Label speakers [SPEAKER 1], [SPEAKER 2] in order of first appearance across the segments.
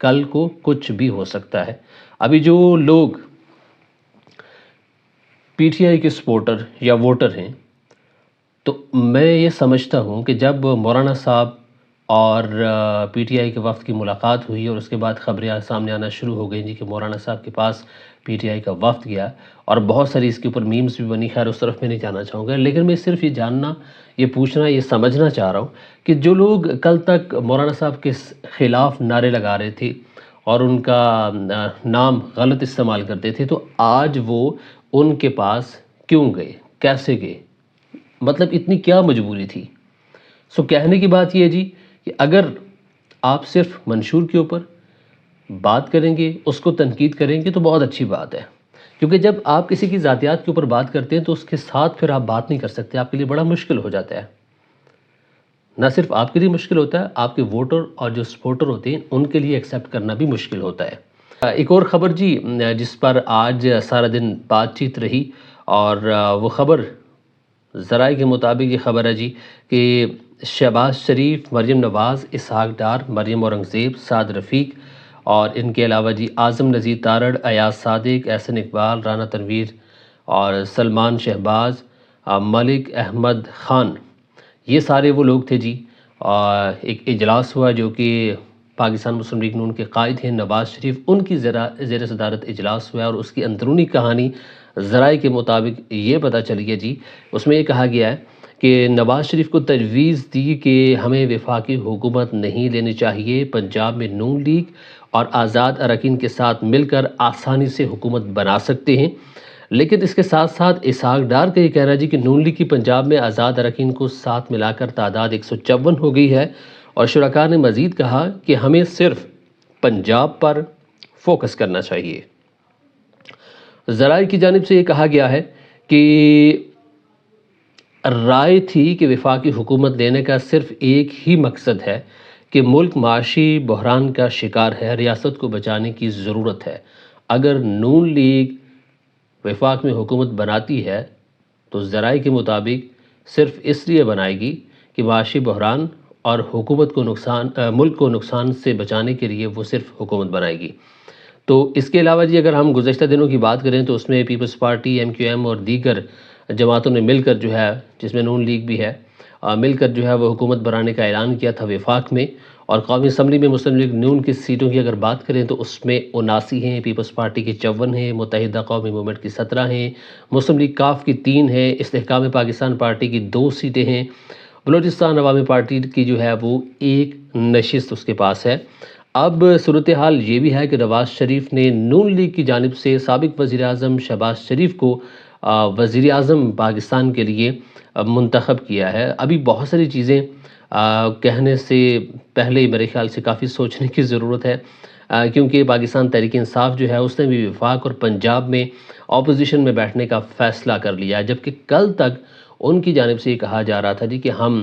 [SPEAKER 1] کل کو کچھ بھی ہو سکتا ہے۔ ابھی جو لوگ پی ٹی آئی کے سپورٹر یا ووٹر ہیں، تو میں یہ سمجھتا ہوں کہ جب مولانا صاحب اور پی ٹی آئی کے وفد کی ملاقات ہوئی اور اس کے بعد خبریں سامنے آنا شروع ہو گئیں کہ مولانا صاحب کے پاس پی ٹی آئی کا وفد گیا، اور بہت ساری اس کے اوپر میمز بھی بنی، خیر اس طرف میں نہیں جانا چاہوں گا، لیکن میں صرف یہ جاننا، یہ پوچھنا، یہ سمجھنا چاہ رہا ہوں کہ جو لوگ کل تک مولانا صاحب کے خلاف نعرے لگا رہے تھے اور ان کا نام غلط استعمال کرتے تھے، تو آج وہ ان کے پاس کیوں گئے، کیسے گئے، مطلب اتنی کیا مجبوری تھی؟ کہنے کی بات یہ ہے جی کہ اگر آپ صرف منشور کے اوپر بات کریں گے، اس کو تنقید کریں گے تو بہت اچھی بات ہے، کیونکہ جب آپ کسی کی ذاتیات کے اوپر بات کرتے ہیں تو اس کے ساتھ پھر آپ بات نہیں کر سکتے، آپ کے لیے بڑا مشکل ہو جاتا ہے۔ نہ صرف آپ کے لیے مشکل ہوتا ہے، آپ کے ووٹر اور جو سپورٹر ہوتے ہیں ان کے لیے ایکسیپٹ کرنا بھی مشکل ہوتا ہے۔ ایک اور خبر جی جس پر آج سارا دن بات چیت رہی، اور وہ خبر ذرائع کے مطابق یہ خبر ہے جی کہ شہباز شریف، مریم نواز، اسحاق ڈار، مریم اورنگزیب، سعد رفیق اور ان کے علاوہ جی اعظم نذیر تارڑ، ایاز صادق، احسن اقبال، رانا تنویر اور سلمان شہباز، ملک احمد خان، یہ سارے وہ لوگ تھے جی۔ ایک اجلاس ہوا جو کہ پاکستان مسلم لیگ نون کے قائد ہیں نواز شریف، ان کی زیر صدارت اجلاس ہوا، اور اس کی اندرونی کہانی ذرائع کے مطابق یہ پتہ چلی ہے جی، اس میں یہ کہا گیا ہے کہ نواز شریف کو تجویز دی کہ ہمیں وفاقی حکومت نہیں لینی چاہیے، پنجاب میں نون لیگ اور آزاد اراکین کے ساتھ مل کر آسانی سے حکومت بنا سکتے ہیں، لیکن اس کے ساتھ ساتھ اسحاق ڈار کا یہ کہہ رہا ہے جی کہ نون لیگ کی پنجاب میں آزاد اراکین کو ساتھ ملا کر تعداد 154 ہو گئی ہے، اور شرکاء نے مزید کہا کہ ہمیں صرف پنجاب پر فوکس کرنا چاہیے۔ ذرائع کی جانب سے یہ کہا گیا ہے کہ رائے تھی کہ وفاقی حکومت لینے کا صرف ایک ہی مقصد ہے کہ ملک معاشی بحران کا شکار ہے، ریاست کو بچانے کی ضرورت ہے۔ اگر نون لیگ وفاق میں حکومت بناتی ہے تو ذرائع کے مطابق صرف اس لیے بنائے گی کہ معاشی بحران اور حکومت کو ملک کو نقصان سے بچانے کے لیے وہ صرف حکومت بنائے گی۔ تو اس کے علاوہ جی اگر ہم گزشتہ دنوں کی بات کریں تو اس میں Peoples Party, M Q M اور دیگر جماعتوں نے مل کر جو ہے، جس میں نون لیگ بھی ہے، مل کر جو ہے وہ حکومت بنانے کا اعلان کیا تھا وفاق میں، اور قومی اسمبلی میں مسلم لیگ نون کی سیٹوں کی اگر بات کریں تو اس میں 79 ہیں، پیپلز پارٹی کی 54 ہیں، متحدہ قومی موومنٹ کی 17 ہیں، مسلم لیگ کاف کی 3 ہیں، استحکام پاکستان پارٹی کی 2 سیٹیں ہیں، بلوچستان عوامی پارٹی کی جو ہے وہ 1 نشست اس کے پاس ہے۔ اب صورتحال یہ بھی ہے کہ نواز شریف نے نون لیگ کی جانب سے سابق وزیر اعظم شہباز شریف کو وزیر اعظم پاکستان کے لیے منتخب کیا ہے۔ ابھی بہت ساری چیزیں کہنے سے پہلے میرے خیال سے کافی سوچنے کی ضرورت ہے، کیونکہ پاکستان تحریک انصاف جو ہے اس نے بھی وفاق اور پنجاب میں اپوزیشن میں بیٹھنے کا فیصلہ کر لیا، جبکہ کل تک ان کی جانب سے یہ کہا جا رہا تھا جی کہ ہم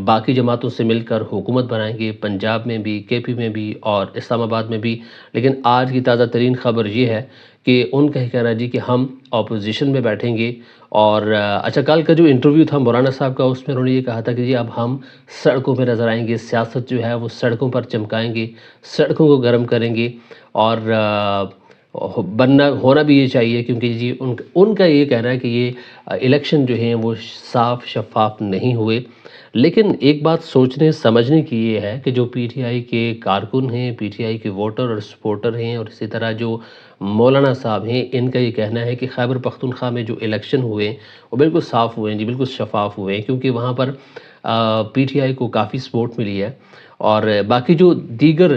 [SPEAKER 1] باقی جماعتوں سے مل کر حکومت بنائیں گے، پنجاب میں بھی، کے پی میں بھی اور اسلام آباد میں بھی، لیکن آج کی تازہ ترین خبر یہ ہے کہ ان کا یہ کہنا ہے جی کہ ہم اپوزیشن میں بیٹھیں گے۔ اور اچھا، کل کا جو انٹرویو تھا مولانا صاحب کا، اس میں انہوں نے یہ کہا تھا کہ جی اب ہم سڑکوں پہ نظر آئیں گے، سیاست جو ہے وہ سڑکوں پر چمکائیں گے، سڑکوں کو گرم کریں گے، اور ہونا بھی یہ چاہیے، کیونکہ جی ان کا یہ کہنا ہے کہ یہ الیکشن جو ہیں وہ صاف شفاف نہیں ہوئے۔ لیکن ایک بات سوچنے سمجھنے کی یہ ہے کہ جو پی ٹی آئی کے کارکن ہیں، پی ٹی آئی کے ووٹر اور سپورٹر ہیں، اور اسی طرح جو مولانا صاحب ہیں، ان کا یہ کہنا ہے کہ خیبر پختونخوا میں جو الیکشن ہوئے وہ بالکل صاف ہوئے ہیں جی، بالکل شفاف ہوئے ہیں، کیونکہ وہاں پر پی ٹی آئی کو کافی سپورٹ ملی ہے، اور باقی جو دیگر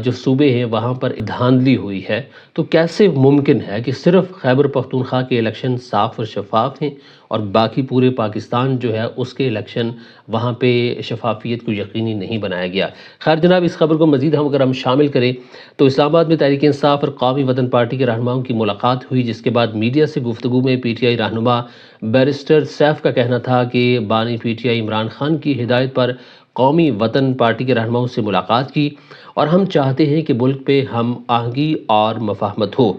[SPEAKER 1] جو صوبے ہیں وہاں پر دھاندلی ہوئی ہے۔ تو کیسے ممکن ہے کہ صرف خیبر پختونخوا کے الیکشن صاف اور شفاف ہیں اور باقی پورے پاکستان جو ہے اس کے الیکشن وہاں پہ شفافیت کو یقینی نہیں بنایا گیا؟ خیر جناب، اس خبر کو مزید اگر ہم شامل کریں تو اسلام آباد میں تحریک انصاف اور قومی وطن پارٹی کے رہنماؤں کی ملاقات ہوئی، جس کے بعد میڈیا سے گفتگو میں پی ٹی آئی رہنما بیرسٹر سیف کا کہنا تھا کہ بانی P T I Imran Khan کی ہدایت پر قومی وطن پارٹی کے رہنماؤں سے ملاقات کی، اور ہم چاہتے ہیں کہ ملک پہ ہم آہنگی اور مفاہمت ہو۔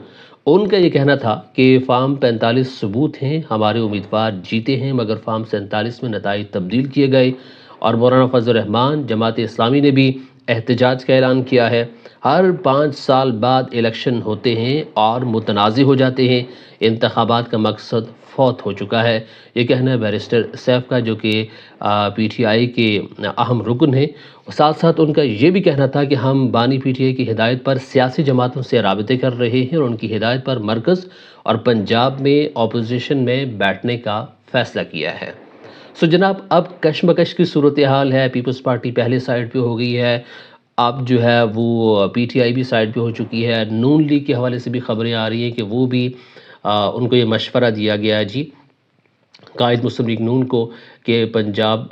[SPEAKER 1] ان کا یہ کہنا تھا کہ فارم 45 ثبوت ہیں، ہمارے امیدوار جیتے ہیں، مگر فارم 47 میں نتائج تبدیل کیے گئے، اور مولانا فضل الرحمان جماعت اسلامی نے بھی احتجاج کا اعلان کیا ہے۔ ہر 5 سال بعد الیکشن ہوتے ہیں اور متنازع ہو جاتے ہیں، انتخابات کا مقصد فوت ہو چکا ہے، یہ کہنا ہے بیرسٹر سیف کا، جو کہ پی ٹی آئی کے اہم رکن ہیں۔ ساتھ ساتھ ان کا یہ بھی کہنا تھا کہ ہم بانی پی ٹی آئی کی ہدایت پر سیاسی جماعتوں سے رابطے کر رہے ہیں اور ان کی ہدایت پر مرکز اور پنجاب میں اپوزیشن میں بیٹھنے کا فیصلہ کیا ہے۔ جناب، اب کشمکش کی صورتحال ہے، پیپلز پارٹی پہلے سائیڈ پہ ہو گئی ہے، اب جو ہے وہ پی ٹی آئی بھی سائیڈ پہ ہو چکی ہے۔ نون لیگ کے حوالے سے بھی خبریں آ رہی ہیں کہ وہ بھی ان کو یہ مشورہ دیا گیا ہے جی قائد مسلم لیگ نون کو کہ پنجاب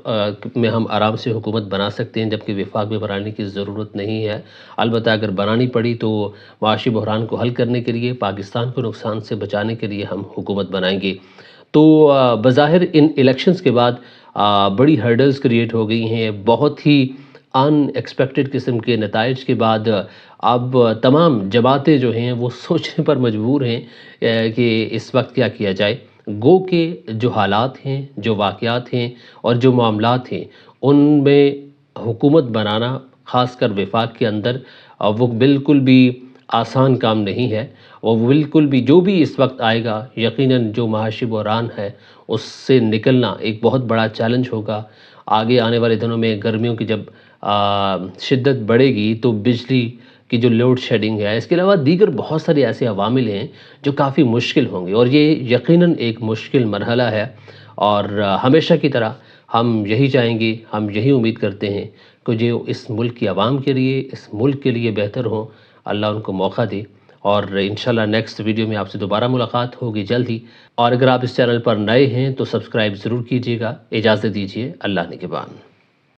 [SPEAKER 1] میں ہم آرام سے حکومت بنا سکتے ہیں، جبکہ وفاق میں بنانے کی ضرورت نہیں ہے۔ البتہ اگر بنانی پڑی تو معاشی بحران کو حل کرنے کے لیے، پاکستان کو نقصان سے بچانے کے لیے ہم حکومت بنائیں گے۔ تو بظاہر ان الیکشنز کے بعد بڑی ہرڈلز کریٹ ہو گئی ہیں، بہت ہی ان ایکسپیکٹڈ قسم کے نتائج کے بعد اب تمام جماعتیں جو ہیں وہ سوچنے پر مجبور ہیں کہ اس وقت کیا کیا جائے۔ گو کہ جو حالات ہیں، جو واقعات ہیں اور جو معاملات ہیں، ان میں حکومت بنانا خاص کر وفاق کے اندر وہ بالکل بھی آسان کام نہیں ہے، اور بالکل بھی جو بھی اس وقت آئے گا یقیناً جو معاشی بحران ہے اس سے نکلنا ایک بہت بڑا چیلنج ہوگا۔ آگے آنے والے دنوں میں گرمیوں کی جب شدت بڑھے گی تو بجلی کی جو لوڈ شیڈنگ ہے، اس کے علاوہ دیگر بہت سارے ایسے عوامل ہیں جو کافی مشکل ہوں گے، اور یہ یقیناً ایک مشکل مرحلہ ہے، اور ہمیشہ کی طرح ہم یہی چاہیں گے، ہم یہی امید کرتے ہیں کہ جو اس ملک کی عوام کے لیے، اس ملک کے لیے بہتر ہوں، اللہ ان کو موقع دے۔ اور انشاءاللہ نیکسٹ ویڈیو میں آپ سے دوبارہ ملاقات ہوگی جلد ہی، اور اگر آپ اس چینل پر نئے ہیں تو سبسکرائب ضرور کیجیے گا۔ اجازت دیجیے، اللہ نگہبان۔